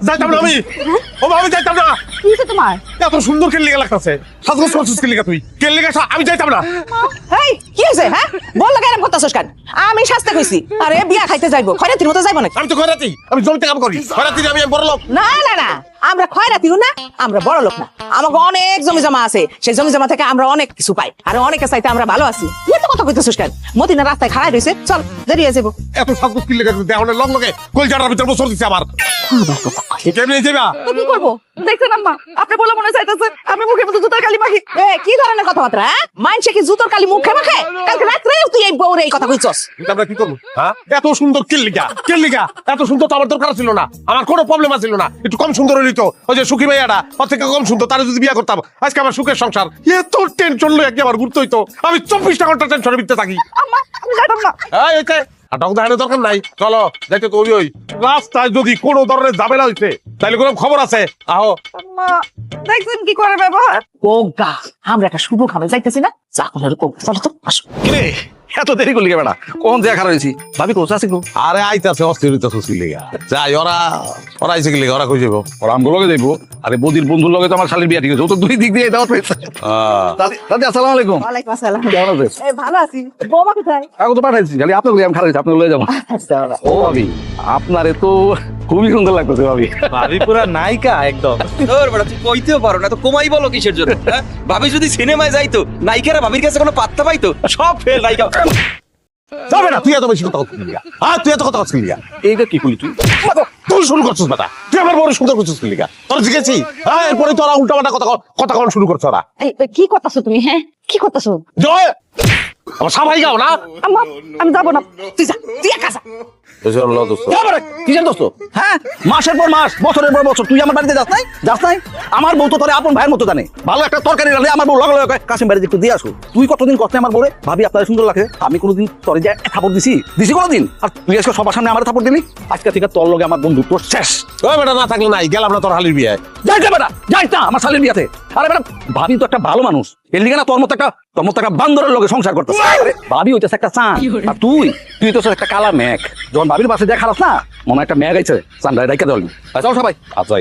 যাইতাম না আমি। ও মা, আমি যাইতাম না। কি হয়েছে তোমার? এত সুন্দর কেলে লাগতেছে, সাজগোজ করছিস কেলে তুই? কেলে গেছা, আমি যাইতাম না। এই কি হয়েছে? হ্যাঁ বল লাগা এরকম করতেছস কেন? আমি শাস্তে কইছি আরে বিয়া খাইতে যাইবো, খয়রাতির মতো যাইবো নাকি? আমি তো খয়রাতি, আমি জমিতে কাম করি। খয়রাতি আমি বড় লোক। না না না, আমরা খয়রাতিও না, আমরা বড় লোক না। আমাকে অনেক জমি জমা আছে, সেই জমি জমা থেকে আমরা অনেক কিছু পাই, আর অনেকের চাইতে আমরা ভালো আছি। এত কথা কইতেছস কেন? মদিনা রাস্তায় খাড়াই রইছে, চল দেরি হয়ে যাবো। এত সাজগোজ কেলে গেছে, দেহনের লগ লগে কলজাটার ভিতর বসর দিছে আমার। কেমনে যাবা? তো কি করবো? দেখছেন আম্মা, আপনি বলে মনে চাইতেছে আমি মুখে মতো জুতার কালি মাখি। এ কি ধরনের কথাবার্তা? হ্যাঁ মানছে কি জুতোর কালি মুখে মাখে? কালকে রাত্রে তুই এই বউরে এই কথা কইছস। কিন্তু আমরা কি করবো? হ্যাঁ এত সুন্দর কেল্লিগা, কেল্লিগা এত সুন্দর তো আমার দরকার ছিল না। আমার কোনো প্রবলেম ছিল না, একটু কম সুন্দর হইলি তো। ওই যে সুখী ভাইয়াটা ওর থেকে কম সুন্দর, তারা যদি বিয়ে করতাম আজকে আমার সুখের সংসার। এত টেনশন লই একবার ঘুরতে হইতো, আমি 24টা ঘন্টা টেনশনে ভিতরে থাকি। আম্মা আমি যাইতাম না। এই এতে আটক দেখানোর দরকার নাই, চলো যাইতে তো ওই রাস্তায় যদি কোনো ধরনের ঝামেলা হইছে তাইলে কোনো খবর আছে। আহো। আম্মা দেখছেন কি করে ব্যবহার? কোগা আমরা একটা শুভ খাবে যাইতেছি না, যা করে কোগা চলো তো আসো। কিরে এত দেরি করলি বেটা? কোন জায়গা খারাপ হয়েছি? ভাবি কোথায় আছে? আরে আইতাছে অস্থির হইতাছে লিগা। যাই ওরা আইছে কি লিগা, ওরা কই যাবো? ওরা আমগো লগে যাইবো। আরে বদির বন্ধুর লগে তো আমার শালির বিয়া ঠিক আছে, ও তো দুই দিক দিয়ে দাওয়াত পেয়েছে। দাদি আসসালামু আলাইকুম। ওয়ালাইকুম আসসালাম। কেমন আছিস? এই ভালো আছি। বৌমা কোথায়? কাগজ তো পাঠাইছি, খালি আপনার আমি খারাপ আপনার লয়ে যাবো। ও ভাবি আপনারে তো খুবই সুন্দর লাগতেছে ভাবি। ভাবি পুরা নায়িকা একদম। তোর বড় তুই কইতেও পারো না তো, কমাই বলো কিসের জন্য? হ্যাঁ? ভাবি যদি সিনেমায় যাইতো, নায়িকারা ভাবির কাছে কোনো পাত্তা পাইতো? সব ফেল নায়িকা। যাবে না, তুই এত বেশি কথা বলছিস লিগা। হ্যাঁ তুই এত কথা বলছিস লিগা। এইটা কি করলি তুই? তুই শুরু করছিস বেটা, তুই আমার বড় সুন্দর করছিস লিগা। তোর জিজ্ঞেসি হ্যাঁ, এরপরে তোরা উল্টা পাল্টা কথা কখন শুরু করছ ওরা। এই কি করতেছো তুমি? হ্যাঁ কি করতেছো? জয় আমার সাবাই গাও না। আম্মা আমি যাবো না, তুই যা, তুই একা যা। কিসের দোস্ত? হ্যাঁ মাসের পর মাস, বছরের পর বছর তুই আমার বাড়িতে যাস নাই? যাস নাই? আমার বউ তো তোরে আপন ভাইয়ের মতো জানে। ভালো একটা তরকারি রাখলে আমার বউ লগে লগে কয় কাশিম বাড়িতে একটু দিয়ে আসো। তুই কতদিন কষ্ট আমার বউরে ভাবি আপনার সুন্দর লাগে? আমি কোনোদিন তোরে যে থাপড় দিছি কোনোদিন? আর তুই আজকে সবার সামনে আমার থাপড় দিলি। আজকে থেকে তোর লগে আমার বন্ধু তোর শেষ। ওই বেটা না থাকলে নাই, গেলাম না তোর হালির বিয়ে। যাইতে বেটা, যাইতা আমার শালির বিয়াতে। আরে বেটা ভাবি তো একটা ভালো মানুষ, এর লিগে না তোর মতো একটা বান্দরের লগে সংসার করতেছে। ভাবি হইতেছে একটা চাঁদ, আর তুই তো একটা কালা মেঘ। যখন ভাবির পাশে যা খারাপ না, মনে একটা মেঘ আইছে, চান্দায় ডাইকা দেওয়ালি। চল সবাই। আচ্ছা